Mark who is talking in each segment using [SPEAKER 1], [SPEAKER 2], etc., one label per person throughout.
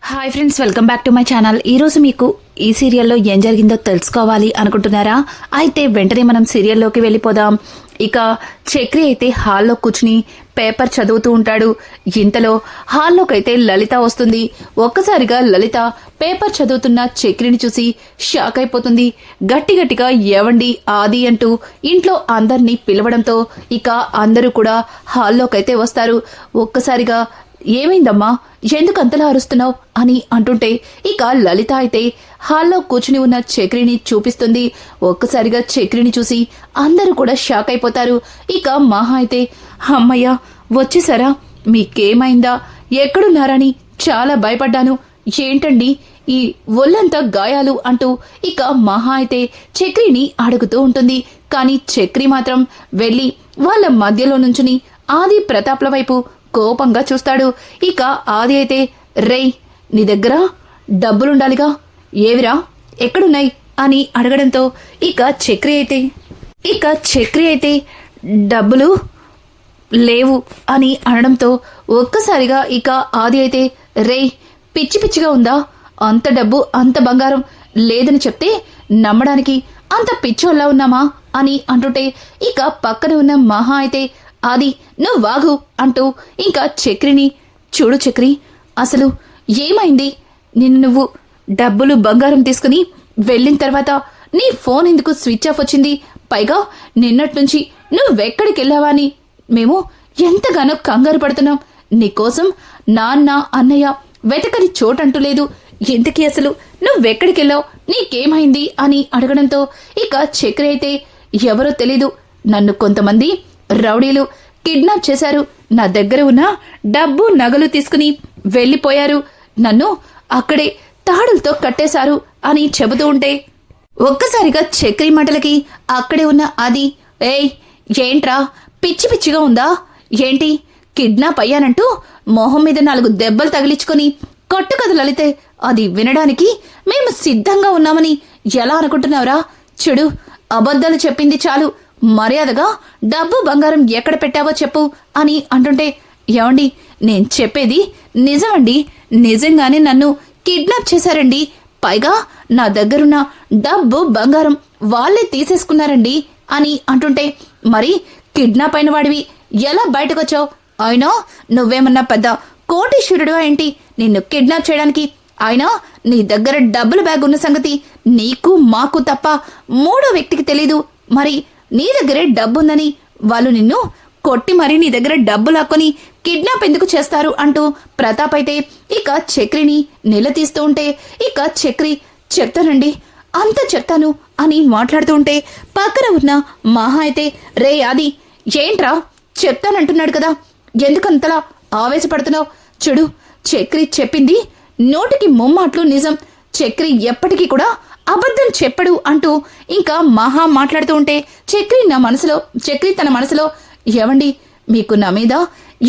[SPEAKER 1] Hi friends, welcome back to my channel. ఈరోజు మీకు ఈ సీరియల్లో ఏం జరిగిందో తెలుసుకోవాలి అనుకుంటున్నారా? అయితే వెంటనే మనం సీరియల్లోకి వెళ్ళిపోదాం. ఇక చక్రి అయితే హాల్లో కూర్చుని పేపర్ చదువుతూ ఉంటాడు. ఇంతలో హాల్లోకైతే లలిత వస్తుంది. ఒక్కసారిగా లలిత పేపర్ చదువుతున్న చక్రిని చూసి షాక్ అయిపోతుంది. గట్టిగా ఏవండి ఆది అంటూ ఇంట్లో అందర్నీ పిలవడంతో ఇక అందరూ కూడా హాల్లోకైతే వస్తారు. ఒక్కసారిగా ఏమైందమ్మా, ఎందుకు అంతలా అరుస్తున్నావు అని అంటుంటే ఇక లలిత అయితే హాల్లో కూర్చుని ఉన్న చక్రిని చూపిస్తుంది. ఒక్కసారిగా చక్రిని చూసి అందరూ కూడా షాక్ అయిపోతారు. ఇక మహా అయితే అమ్మయ్య వచ్చేసారా, మీకేమైందా, ఎక్కడున్నారని చాలా భయపడ్డాను, ఏంటండి ఈ ఒళ్ళంతా గాయాలు అంటూ ఇక మహా అయితే చక్రిని అడుగుతూ ఉంటుంది. కానీ చక్రి మాత్రం వెళ్లి వాళ్ళ మధ్యలో నుంచుని ఆది ప్రతాప్ల వైపు కోపంగా చూస్తాడు. ఇక ఆది అయితే రేయ్, నీ దగ్గర డబ్బులుండాలిగా, ఏవిరా ఎక్కడున్నాయి అని అడగడంతో ఇక చక్రి అయితే డబ్బులు లేవు అని అనడంతో ఒక్కసారిగా ఇక ఆది అయితే రేయ్, పిచ్చిగా ఉందా, అంత డబ్బు అంత బంగారం లేదని చెప్తే నమ్మడానికి అంత పిచ్చోళ్ళ ఉన్నామా అని అంటుంటే ఇక పక్కన ఉన్న మహా అయితే ఆది నువ్వు వాగు అంటూ ఇంకా చక్రిని చూడు చక్రి, అసలు ఏమైంది, నువ్వు డబ్బులు బంగారం తీసుకుని వెళ్ళిన తర్వాత నీ ఫోన్ ఎందుకు స్విచ్ ఆఫ్ వచ్చింది, పైగా నిన్నటి నుంచి నువ్వెక్కడికి వెళ్ళావా అని మేము ఎంతగానో కంగారు పడుతున్నాం, నీకోసం నాన్న అన్నయ్య వెతకని చోటంటూ లేదు, ఇంతకీ అసలు నువ్వెక్కడికి వెళ్ళావు, నీకేమైంది అని అడగడంతో ఇక చక్రి అయితే ఎవరో తెలీదు, నన్ను కొంతమంది రౌడీలు కిడ్నాప్ చేశారు, నా దగ్గర ఉన్న డబ్బు నగలు తీసుకుని వెళ్లిపోయారు, నన్ను అక్కడే తాడులతో కట్టేశారు అని చెబుతూ ఉంటే ఒక్కసారిగా చక్రి మాటలకి అక్కడే ఉన్న అది ఏయ్ ఏంట్రా పిచ్చిగా ఉందా ఏంటి, కిడ్నాప్ అయ్యానంటూ మొహం మీద 4 దెబ్బలు తగిలించుకొని కట్టు కదలలితే అది వినడానికి మేము సిద్ధంగా ఉన్నామని ఎలా అనుకుంటున్నావురా, చెడు అబద్ధాలు చెప్పింది చాలు, మర్యాదగా డబ్బు బంగారం ఎక్కడ పెట్టావో చెప్పు అని అంటుంటే ఏమండి నేను చెప్పేది నిజమండి, నిజంగానే నన్ను కిడ్నాప్ చేశారండి, పైగా నా దగ్గరున్న డబ్బు బంగారం వాళ్ళే తీసేసుకున్నారండి అని అంటుంటే మరి కిడ్నాప్ అయిన వాడివి ఎలా బయటకొచ్చావు, అయినా నువ్వేమన్నా పెద్ద కోటీశ్వరుడు ఏంటి నిన్ను కిడ్నాప్ చేయడానికి, అయినా నీ దగ్గర డబ్బుల బ్యాగ్ ఉన్న సంగతి నీకు మాకు తప్ప 3వ వ్యక్తికి తెలీదు, మరి నీ దగ్గరే డబ్బుందని వాళ్ళు నిన్ను కొట్టి మరీ నీ దగ్గర డబ్బు లాక్కొని కిడ్నాప్ ఎందుకు చేస్తారు అంటూ ప్రతాప్ అయితే ఇక చక్రిని నిలదీస్తూ ఉంటే ఇక చక్రి చెప్తానండి అంత చెప్తాను అని మాట్లాడుతూ ఉంటే పక్కన ఉన్న మహా అయితే రే ఆది ఏంట్రా చెప్తానంటున్నాడు కదా, ఎందుకంతలా ఆవేశపడుతున్నావు, చూడు చక్రి చెప్పింది 100కి ముమ్మాట్లు నిజం, చక్రి ఎప్పటికీ కూడా అబద్ధం చెప్పడు అంటూ ఇంకా మహా మాట్లాడుతూ ఉంటే చక్రి తన మనసులో ఏవండి మీకు నా మీద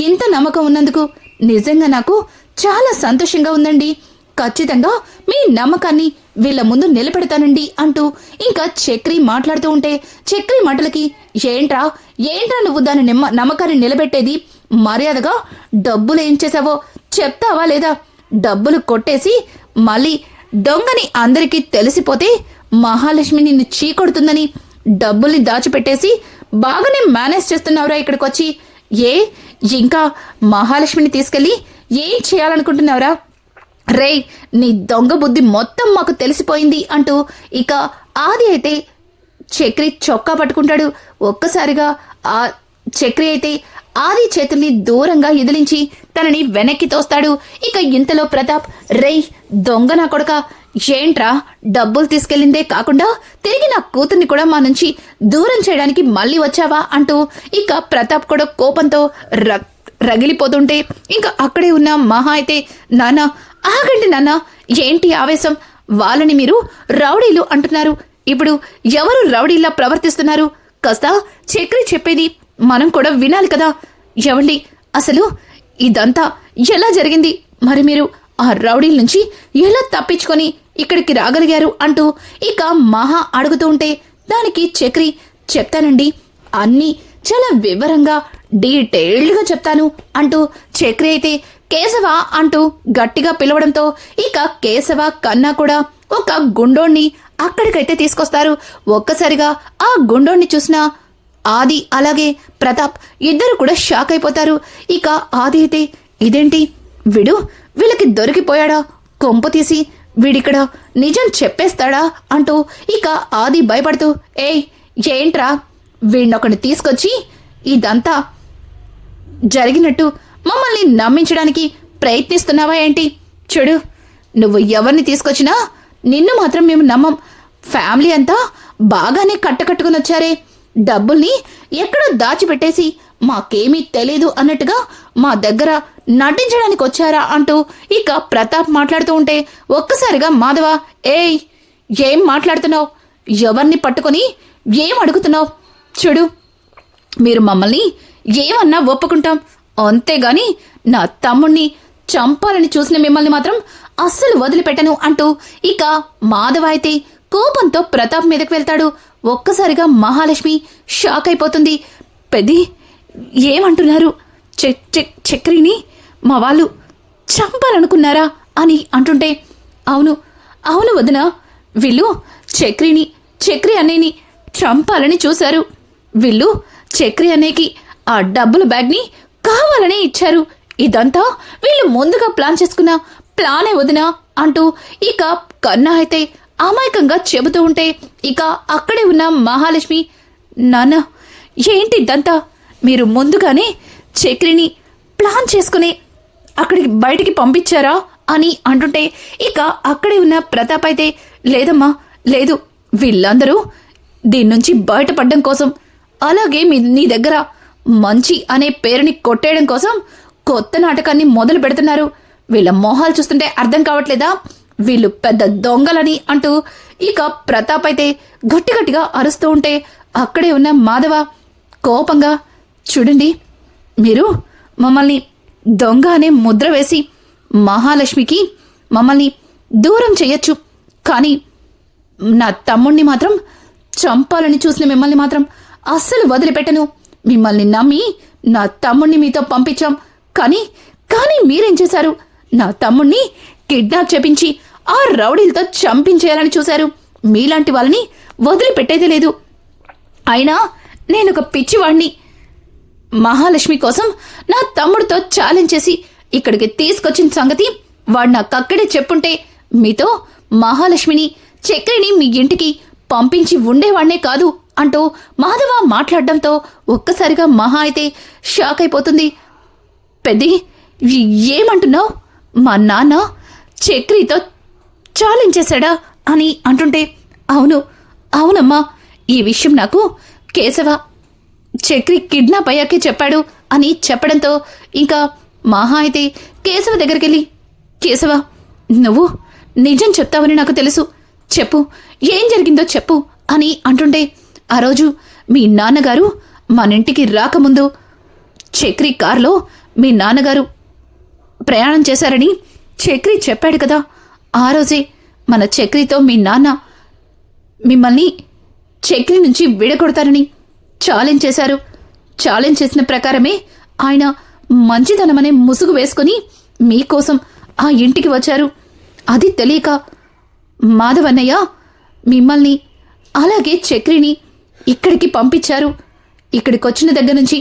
[SPEAKER 1] ఇంత నమ్మకం ఉన్నందుకు నిజంగా నాకు చాలా సంతోషంగా ఉందండి, ఖచ్చితంగా మీ నమ్మకాన్ని వీళ్ళ ముందు నిలబెడతానండి అంటూ ఇంకా చక్రి మాట్లాడుతూ ఉంటే చక్రి మాటలకి ఏంట్రా నువ్వు దాని నమ్మకాన్ని నిలబెట్టేది, మర్యాదగా డబ్బులు ఏం చేసావో చెప్తావా లేదా, డబ్బులు కొట్టేసి మళ్ళీ దొంగని అందరికీ తెలిసిపోతే మహాలక్ష్మి నిన్ను చీకొడుతుందని డబ్బుల్ని దాచిపెట్టేసి బాగానే మేనేజ్ చేస్తున్నావురా ఇక్కడికొచ్చి, ఇంకా మహాలక్ష్మిని తీసుకెళ్లి ఏం చేయాలనుకుంటున్నావురా, రేయ్ నీ దొంగ బుద్ధి మొత్తం మాకు తెలిసిపోయింది అంటూ ఇక ఆది అయితే చక్రి చొక్కా పట్టుకుంటాడు. ఒక్కసారిగా ఆ చక్రి అయితే ఆది చేతుల్ని దూరంగా ఎదిలించి తనని వెనక్కి తోస్తాడు. ఇక ఇంతలో ప్రతాప్ రేయ్ దొంగ నా కొడుక, ఏంట్రా డబ్బులు తీసుకెళ్లిందే కాకుండా తిరిగి నా కూతుర్ని కూడా మా నుంచి దూరం చేయడానికి మళ్ళీ వచ్చావా అంటూ ఇక ప్రతాప్ కూడా కోపంతో రగిలిపోతుంటే ఇంకా అక్కడే ఉన్న మహా అయితే నాన్న ఆగండి నాన్న, ఏంటి ఆవేశం, వాళ్ళని మీరు రౌడీలు అంటున్నారు, ఇప్పుడు ఎవరు రౌడీలా ప్రవర్తిస్తున్నారు, కాస్త చక్రి చెప్పేది మనం కూడా వినాలి కదా, ఏవండి అసలు ఇదంతా ఎలా జరిగింది, మరి మీరు ఆ రౌడీల నుంచి ఎలా తప్పించుకొని ఇక్కడికి రాగలిగారు అంటూ ఇక మహా అడుగుతూ ఉంటే దానికి చక్రి చెప్తానండి, అన్నీ చాలా వివరంగా డీటెయిల్డ్గా చెప్తాను అంటూ చక్రి అయితే కేశవ అంటూ గట్టిగా పిలవడంతో ఇక కేశవ కన్నా కూడా ఒక గుండోణ్ణి అక్కడికైతే తీసుకొస్తారు. ఒక్కసారిగా ఆ గుండోణ్ణి చూసిన ఆది అలాగే ప్రతాప్ ఇద్దరు కూడా షాక్ అయిపోతారు. ఇక ఆది అయితే ఇదేంటి వీళ్ళకి దొరికిపోయాడా, కొంపు తీసి వీడిక్కడ నిజం చెప్పేస్తాడా అంటూ ఇక ఆది భయపడుతూ ఏంట్రా వీడినొకడిని తీసుకొచ్చి ఇదంతా జరిగినట్టు మమ్మల్ని నమ్మించడానికి ప్రయత్నిస్తున్నావా ఏంటి? చూడు, నువ్వు ఎవరిని తీసుకొచ్చినా నిన్ను మాత్రం మేము నమ్మం. ఫ్యామిలీ అంతా బాగానే కట్టుకుని వచ్చారే, డబ్బుల్ని ఎక్కడో దాచిపెట్టేసి మాకేమీ తెలీదు అన్నట్టుగా మా దగ్గర నటించడానికి వచ్చారా అంటూ ఇక ప్రతాప్ మాట్లాడుతూ ఉంటే ఒక్కసారిగా మాధవ ఏం మాట్లాడుతున్నావు? ఎవరిని పట్టుకొని ఏం అడుగుతున్నావు? చూడు, మీరు మమ్మల్ని ఏమన్నా ఒప్పుకుంటాం, అంతేగాని నా తమ్ముణ్ణి చంపాలని చూసిన మిమ్మల్ని మాత్రం అస్సలు వదిలిపెట్టను అంటూ ఇక మాధవ అయితే కోపంతో ప్రతాప్ మీదకి వెళ్తాడు. ఒక్కసారిగా మహాలక్ష్మి షాక్ అయిపోతుంది. పెద్ది ఏమంటున్నారు? చక్రిని మా వాళ్ళు చంపాలనుకున్నారా అని అంటుంటే అవును వదిన, వీళ్ళు చక్రి అన్నయ్యని చంపాలని చూశారు. వీళ్ళు చక్రి అన్నయ్యకి ఆ డబ్బుల బ్యాగ్ని కావాలనే ఇచ్చారు. ఇదంతా వీళ్ళు ముందుగా ప్లాన్ చేసుకున్న ప్లానే వదినా అంటూ ఇక కన్నా అయితే అమాయకంగా చెబుతూ ఉంటే ఇక అక్కడే ఉన్న మహాలక్ష్మి, నాన్న ఏంటి ఇదంతా? మీరు ముందుగానే చక్రిని ప్లాన్ చేసుకుని అక్కడికి బయటికి పంపించారా అని అంటుంటే ఇక అక్కడే ఉన్న ప్రతాప్ అయితే లేదమ్మా లేదు, వీళ్ళందరూ దీని నుంచి బయటపడడం కోసం అలాగే నీ దగ్గర మంచి అనే పేరుని కొట్టేయడం కోసం కొత్త నాటకాన్ని మొదలు పెడుతున్నారు. వీళ్ళ మొహాలు చూస్తుంటే అర్థం కావట్లేదా వీళ్ళు పెద్ద దొంగలని అంటూ ఇక ప్రతాప్ అయితే గట్టిగా అరుస్తూ ఉంటే అక్కడే ఉన్న మాధవ కోపంగా, చూడండి, మీరు మమ్మల్ని దొంగ అనే ముద్ర వేసి మహాలక్ష్మికి మమ్మల్ని దూరం చేయొచ్చు, కానీ నా తమ్ముణ్ణి మాత్రం చంపాలని చూసిన మిమ్మల్ని మాత్రం అస్సలు వదిలిపెట్టను. మిమ్మల్ని నమ్మి నా తమ్ముణ్ణి మీతో పంపించాం, కానీ మీరేం చేశారు? నా తమ్ముణ్ణి కిడ్నాప్ చేపించి ఆ రౌడీలతో చంపించేయాలని చూశారు. మీలాంటి వాళ్ళని వదిలిపెట్టేదే లేదు. అయినా నేనొక పిచ్చివాణ్ణి. మహాలక్ష్మి కోసం నా తమ్ముడితో ఛాలెంజ్ చేసి ఇక్కడికి తీసుకొచ్చిన సంగతి వాడు నాకక్కడే చెప్పుంటే మీతో మహాలక్ష్మిని చక్రిని మీ ఇంటికి పంపించి ఉండేవాళ్నే కాదు అంటూ మాధవ మాట్లాడడంతో ఒక్కసారిగా మహా అయితే షాక్ అయిపోతుంది. పెద్ది ఏమంటున్నావు? మా నాన్న చక్రితో ఛాలెంజ్ చేశాడా అని అంటుంటే అవునమ్మా, ఈ విషయం నాకు కేశవ చక్రి కిడ్నాప్ అయ్యాకే చెప్పాడు అని చెప్పడంతో ఇంకా మహా అయితే కేశవ దగ్గరికి వెళ్ళి, కేశవ, నువ్వు నిజం చెప్తావని నాకు తెలుసు, చెప్పు, ఏం జరిగిందో చెప్పు అని అంటుంటే ఆ రోజు మీ నాన్నగారు మనింటికి రాకముందు చక్రి కారులో మీ నాన్నగారు ప్రయాణం చేశారని చక్రి చెప్పాడు కదా. ఆ రోజే మన చక్రితో మీ నాన్న మిమ్మల్ని చక్రి నుంచి విడగొడతారని ఛాలెంజ్ చేశారు. ఛాలెంజ్ చేసిన ప్రకారమే ఆయన మంచితనమనే ముసుగు వేసుకుని మీకోసం ఆ ఇంటికి వచ్చారు. అది తెలియక మాధవన్నయ్య మిమ్మల్ని అలాగే చక్రిని ఇక్కడికి పంపించారు. ఇక్కడికి వచ్చిన దగ్గర నుంచి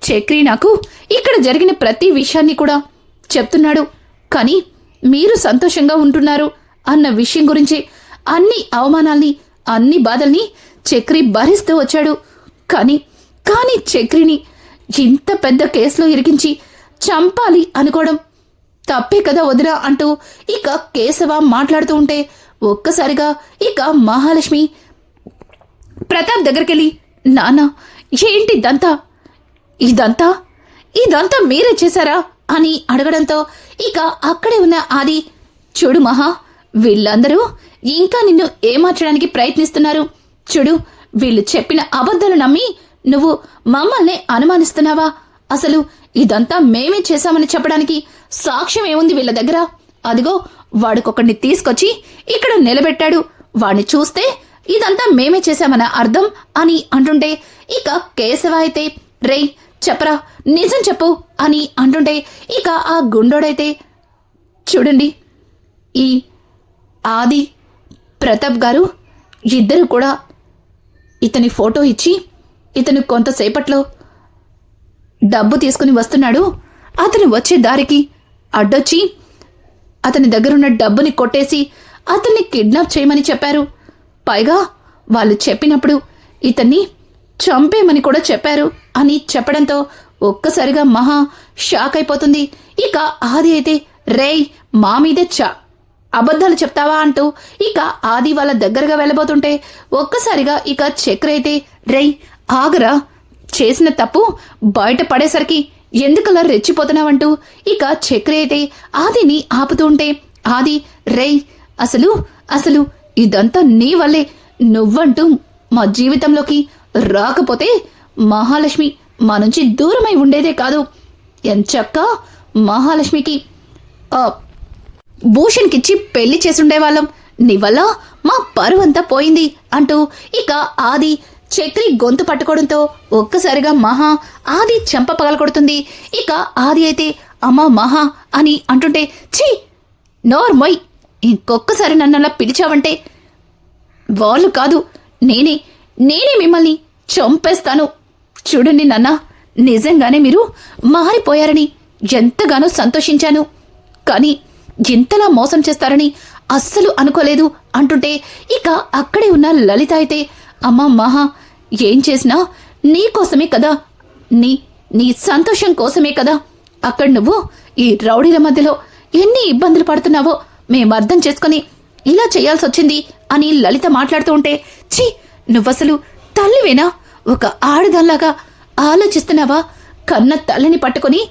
[SPEAKER 1] చక్రి నాకు ఇక్కడ జరిగిన ప్రతి విషయాన్ని కూడా చెప్తున్నాడు. కానీ మీరు సంతోషంగా ఉంటున్నారు అన్న విషయం గురించి అన్ని అవమానాల్ని అన్ని బాధల్ని చక్రి భరిస్తూ వచ్చాడు. కానీ చక్రిని ఇంత పెద్ద కేసులో ఇరికించి చంపాలి అనుకోవడం తప్పే కదా వదినా అంటూ ఇక కేశవ మాట్లాడుతూ ఉంటే ఒక్కసారిగా ఇక మహాలక్ష్మి ప్రతాప్ దగ్గరికెళ్ళి, నాన్న ఏంటి ఇదంతా మీరే చేశారా అని అడగడంతో ఇక అక్కడే ఉన్న ఆది, చూడు మహా, వీళ్ళందరూ ఇంకా నిన్ను ఏమార్చడానికి ప్రయత్నిస్తున్నారు. చూడు, వీళ్ళు చెప్పిన అబద్ధాలు నమ్మి నువ్వు మమ్మల్ని అనుమానిస్తున్నావా? అసలు ఇదంతా మేమే చేశామని చెప్పడానికి సాక్ష్యం ఏముంది వీళ్ళ దగ్గర? అదిగో వాడికొకడిని తీసుకొచ్చి ఇక్కడ నిలబెట్టాడు, వాడిని చూస్తే ఇదంతా మేమే చేశామన్న అర్థం అని అంటుంటే ఇక కేశవ అయితే, రేయ్ చెప్పరా, నిజం చెప్పు అని అంటుంటే ఇక ఆ గుండోడైతే, చూడండి, ఈ ఆది ప్రతాప్ గారు ఇద్దరు కూడా ఇతని ఫోటో ఇచ్చి ఇతను కొంతసేపట్లో డబ్బు తీసుకుని వస్తున్నాడు, అతను వచ్చే దారికి అడ్డొచ్చి అతని దగ్గరున్న డబ్బుని కొట్టేసి అతన్ని కిడ్నాప్ చేయమని చెప్పారు. పైగా వాళ్ళు చెప్పినప్పుడు ఇతన్ని చంపేమని కూడా చెప్పారు అని చెప్పడంతో ఒక్కసారిగా మహా షాక్ అయిపోతుంది. ఇక ఆది అయితే, రేయ్ మా మీదే అబద్ధాలు చెప్తావా అంటూ ఇక ఆది వాళ్ళ దగ్గరగా వెళ్ళబోతుంటే ఒక్కసారిగా ఇక చక్ర అయితే, రేయ్ ఆగరా, చేసిన తప్పు బయట పడేసరికి ఎందుకలా రెచ్చిపోతున్నావంటూ ఇక చక్ర అయితే ఆదిని ఆపుతూ ఉంటే, ఆది, రేయ్ అసలు ఇదంతా నీ వల్లే, నువ్వంటూ మా జీవితంలోకి రాకపోతే మహాలక్ష్మి మా నుంచి దూరమై ఉండేదే కాదు, ఎంచక్క మహాలక్ష్మికి భూషణ్కిచ్చి పెళ్లి చేసుండేవాళ్ళం, నీ వల్ల మా పరువంతా పోయింది అంటూ ఇక ఆది చక్రి గొంతు పట్టుకోవడంతో ఒక్కసారిగా మహా ఆది చెంప పగలకొడుతుంది. ఇక ఆది అయితే, అమ్మా మహా అని అంటుంటే, ఛీ నోర్మొయ్, ఇంకొక్కసారి నన్నలా పిలిచావంటే వాళ్ళు కాదు నేనే మిమ్మల్ని చంపేస్తాను. చూడండి నాన్న, నిజంగానే మీరు మారిపోయారని ఎంతగానో సంతోషించాను, కానీ ఇంతలా మోసం చేస్తారని అస్సలు అనుకోలేదు అంటుంటే ఇక అక్కడే ఉన్న లలిత అయితే, అమ్మా మహా, ఏం చేసినా నీకోసమే కదా, నీ సంతోషం కోసమే కదా. అక్కడ నువ్వు ఈ రౌడీల మధ్యలో ఎన్ని ఇబ్బందులు పడుతున్నావో మేం అర్థం చేసుకుని ఇలా చేయాల్సి వచ్చింది అని లలిత మాట్లాడుతూ ఉంటే, ఛీ నువ్వసలు తల్లివేనా? ఒక ఆడదాల్లాగా ఆలోచిస్తున్నావా? కన్న తల్లిని పట్టుకుని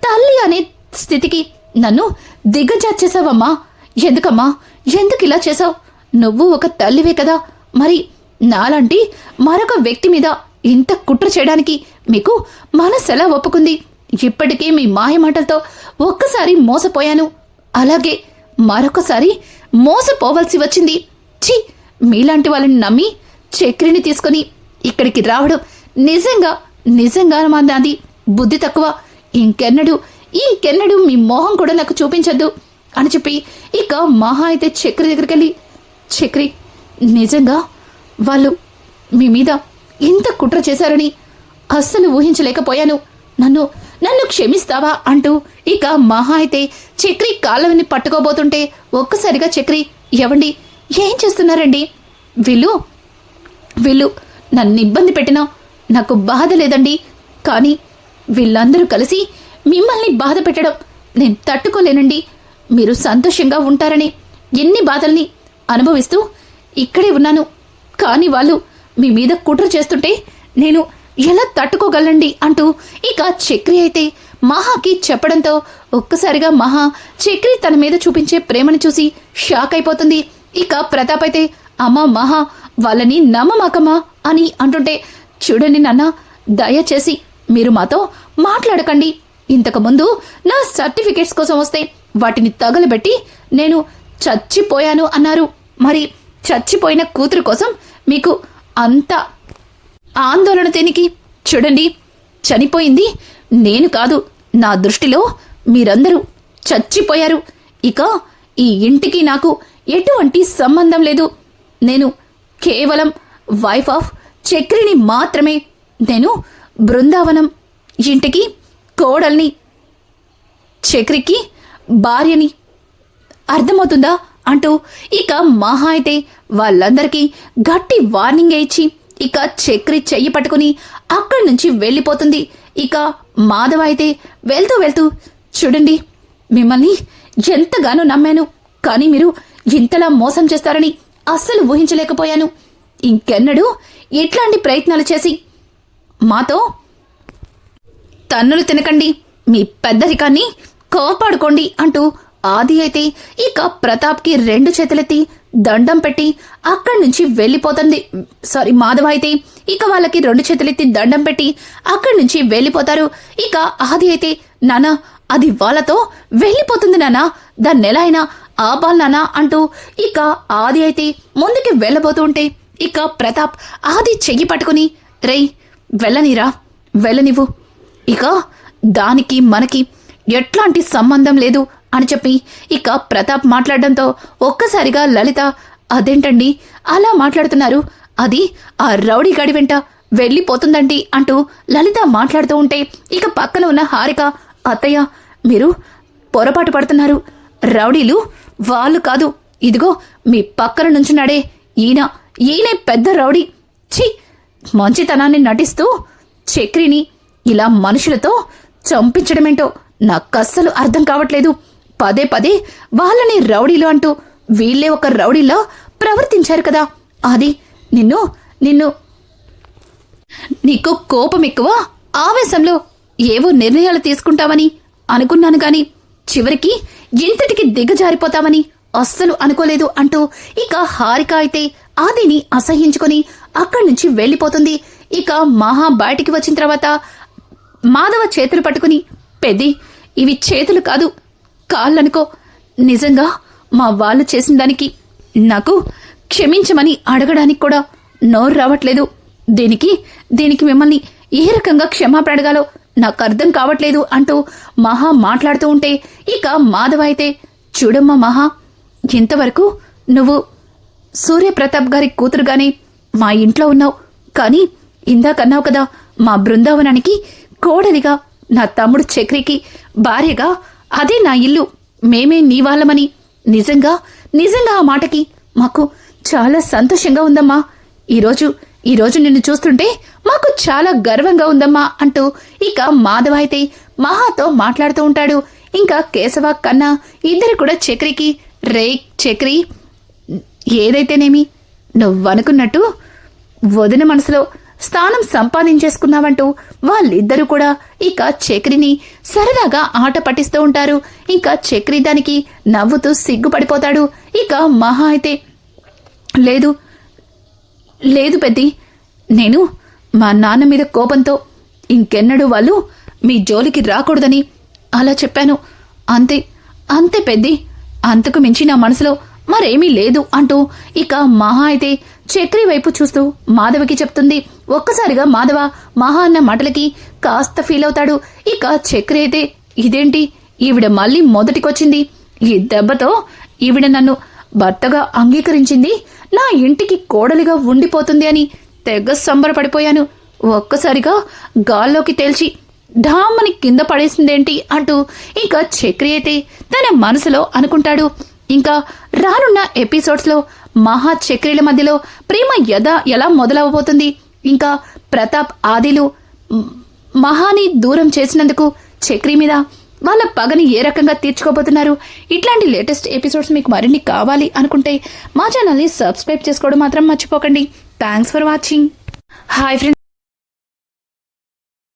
[SPEAKER 1] తల్లి అనే స్థితికి నన్ను దిగజార్చేశావమ్మా. ఎందుకమ్మా, ఎందుకు ఇలా చేశావు? నువ్వు ఒక తల్లివే కదా, మరి నాలాంటి మరొక వ్యక్తి మీద ఇంత కుట్ర చేయడానికి మీకు మనసెలా ఒప్పుకుంది? ఇప్పటికే మీ మాయమాటలతో ఒక్కసారి మోసపోయాను, అలాగే మరొకసారి మోసపోవలసి వచ్చింది. ఛీ, మీలాంటి వాళ్ళని నమ్మి చక్రిని తీసుకుని ఇక్కడికి రావడం నిజంగా నాది బుద్ధి తక్కువ. ఇంకెన్నడూ మీ మోహం కూడా నాకు చూపించద్దు అని చెప్పి ఇక మహా అయితే చక్రి దగ్గరికి వెళ్ళి, చక్రి, నిజంగా వాళ్ళు మీ మీద ఇంత కుట్ర చేశారని అస్సలు ఊహించలేకపోయాను, నన్ను క్షమిస్తావా అంటూ ఇక మహా అయితే చక్రి కాళ్ళని పట్టుకోబోతుంటే ఒక్కసారిగా చక్రి, ఎవండి, ఏం చేస్తున్నారండి? వీళ్ళు నన్ను ఇబ్బంది పెట్టినా నాకు బాధ లేదండి, కానీ వీళ్ళందరూ కలిసి మిమ్మల్ని బాధ పెట్టడం నేను తట్టుకోలేనండి. మీరు సంతోషంగా ఉంటారని ఎన్ని బాధల్ని అనుభవిస్తూ ఇక్కడే ఉన్నాను, కానీ వాళ్ళు మీ మీద కుట్ర చేస్తుంటే నేను ఎలా తట్టుకోగలండి అంటూ ఇక చక్రి అయితే మహాకి చెప్పడంతో ఒక్కసారిగా మహా చక్రి తన మీద చూపించే ప్రేమను చూసి షాక్ అయిపోతుంది. ఇక ప్రతాప్ అయితే, అమ్మా మహా, వాళ్ళని నమ్మమాకమ్మా అని అంటుంటే, చూడండి నాన్న, దయచేసి మీరు మాతో మాట్లాడకండి. ఇంతకుముందు నా సర్టిఫికేట్స్ కోసం వస్తే వాటిని తగలబెట్టి నేను చచ్చిపోయాను అన్నారు, మరి చచ్చిపోయిన కూతురు కోసం మీకు అంత ఆందోళన దేనికి? చూడండి, చనిపోయింది నేను కాదు, నా దృష్టిలో మీరందరూ చచ్చిపోయారు. ఇక ఈ ఇంటికి నాకు ఎటువంటి సంబంధం లేదు. నేను కేవలం వైఫ్ ఆఫ్ చక్రిని మాత్రమే. నేను బృందావనం ఇంటికి కోడల్ని, చక్రికి భార్యని. అర్థమవుతుందా అంటూ ఇక మహా అయితే వాళ్ళందరికీ గట్టి వార్నింగ్ ఇచ్చి ఇక చక్రి చెయ్యి పట్టుకుని అక్కడి నుంచి వెళ్ళిపోతుంది. ఇక మాధవ అయితే వెళ్తూ, చూడండి, మిమ్మల్ని ఎంతగానో నమ్మాను, కానీ మీరు ఇంతలా మోసం చేస్తారని అస్సలు ఊహించలేకపోయాను. ఇంకెన్నడూ ఇట్లాంటి ప్రయత్నాలు చేసి మాతో తన్నులు తినకండి, మీ పెద్దరికాన్ని కాపాడుకోండి అంటూ ఆది అయితే ఇక ప్రతాప్కి 2 చేతులెత్తి దండం పెట్టి అక్కడి నుంచి వెళ్ళిపోతుంది. మాధవ అయితే ఇక వాళ్ళకి 2 చేతులెత్తి దండం పెట్టి అక్కడి నుంచి వెళ్ళిపోతారు. ఇక ఆది అయితే, నానా, అది వాళ్ళతో వెళ్ళిపోతుంది నానా, దాన్ని ఎలా అయినా ఆపాలి నానా అంటూ ఇక ఆది అయితే ముందుకి వెళ్ళబోతూ ఉంటే ఇక ప్రతాప్ ఆది చెయ్యి పట్టుకుని, రేయ్ వెళ్ళనిరా, వెళ్ళనివ్వు, ఇక దానికి మనకి ఎట్లాంటి సంబంధం లేదు అని చెప్పి ఇక ప్రతాప్ మాట్లాడడంతో ఒక్కసారిగా లలిత, అదేంటండి అలా మాట్లాడుతున్నారు, అది ఆ రౌడీ గడి వెంట వెళ్ళిపోతుందండి అంటూ లలిత మాట్లాడుతూ ఉంటే ఇక పక్కన ఉన్న హారిక, అత్తయ్య మీరు పొరపాటు పడుతున్నారు, రౌడీలు వాళ్ళు కాదు, ఇదిగో మీ పక్కన నుంచున్నాడే ఈయనే పెద్ద రౌడీ. ఛీ, మంచితనాన్ని నటిస్తూ చక్రిని ఇలా మనుషులతో చంపించడమేంటో నాకస్సలు అర్థం కావట్లేదు. పదే పదే వాళ్ళని రౌడీలు అంటూ వీళ్ళే ఒక రౌడీలా ప్రవర్తించారు కదా, అది నిన్ను నీకు కోపం ఎక్కువ, ఆవేశంలో ఏవో నిర్ణయాలు తీసుకుంటావని అనుకున్నాను గాని చివరికి ఎంతటికి దిగజారిపోతామని అస్సలు అనుకోలేదు అంటూ ఇక హారిక అయితే ఆదిని అసహ్యించుకొని అక్కడి నుంచి వెళ్ళిపోతుంది. ఇక మహా బయటికి వచ్చిన తర్వాత మాధవ చేతులు పట్టుకుని, పెద్ది ఇవి చేతులు కాదు కాళ్ళనుకో, నిజంగా మా వాళ్ళు చేసిన దానికి నాకు క్షమించమని అడగడానికి కూడా నోరు రావట్లేదు, దీనికి మిమ్మల్ని ఏ రకంగా క్షమాపణ అడగాలో నాకు అర్థం కావట్లేదు అంటూ మహా మాట్లాడుతూ ఉంటే ఇక మాధవ అయితే, చూడమ్మా మహా, ఇంతవరకు నువ్వు సూర్యప్రతాప్ గారి కూతురుగానే మా ఇంట్లో ఉన్నావు, కానీ ఇందాకన్నావు కదా మా బృందావనానికి కోడలిగా, నా తమ్ముడు చక్రికి భార్యగా అదే నా ఇల్లు, మేమే నీ వాళ్ళమని. నిజంగా ఆ మాటకి మాకు చాలా సంతోషంగా ఉందమ్మా. ఈరోజు నిన్ను చూస్తుంటే మాకు చాలా గర్వంగా ఉందమ్మా అంటూ ఇక మాధవ అయితే మహాతో మాట్లాడుతూ ఉంటాడు. ఇంకా కేశవ కన్నా ఇద్దరు కూడా చక్రికి, రే చక్రి, ఏదైతేనేమి నువ్వనుకున్నట్టు వదిన మనసులో స్థానం సంపాదించేసుకున్నావంటూ వాళ్ళిద్దరూ కూడా ఇక చక్రిని సరదాగా ఆట పట్టిస్తూ ఉంటారు. ఇంకా చక్రి దానికి నవ్వుతూ సిగ్గుపడిపోతాడు. ఇక మహా అయితే, లేదు పెద్ది, నేను మా నాన్న మీద కోపంతో ఇంకెన్నడూ వాళ్ళు మీ జోలికి రాకూడదని అలా చెప్పాను, అంతే పెద్ది, అంతకు మించి నా మనసులో మరేమీ లేదు అంటూ ఇక మహా అయితే చక్రి వైపు చూస్తూ మాధవకి చెప్తుంది. ఒక్కసారిగా మాధవ మహా అన్న మాటలకి కాస్త ఫీల్ అవుతాడు. ఇక చక్రి అయితే, ఇదేంటి ఈవిడ మళ్ళీ మొదటికొచ్చింది, ఈ దెబ్బతో ఈవిడ నన్ను భర్తగా అంగీకరించింది, నా ఇంటికి కోడలిగా ఉండిపోతుంది అని తెగ సంబరపడిపోయాను. ఒక్కసారిగా గాల్లోకి తేల్చి ఢామ్మని కింద పడేసిందేంటి అంటూ ఇక చక్రి అయితే తన మనసులో అనుకుంటాడు. ఇంకా రానున్న ఎపిసోడ్స్ లో మహా చక్రీల మధ్యలో ప్రేమ ఎలా మొదలవబోతుంది, ఇంకా ప్రతాప్ ఆదిలు మహాని దూరం చేసినందుకు చక్రి మీద వాళ్ళ పగని ఏ రకంగా తీర్చుకోబోతున్నారు, ఇట్లాంటి లేటెస్ట్ ఎపిసోడ్స్ మీకు మరిన్ని కావాలి అనుకుంటే మా ఛానల్ని సబ్స్క్రైబ్ చేసుకోవడం మాత్రం మర్చిపోకండి. Thanks for watching. Hi friends.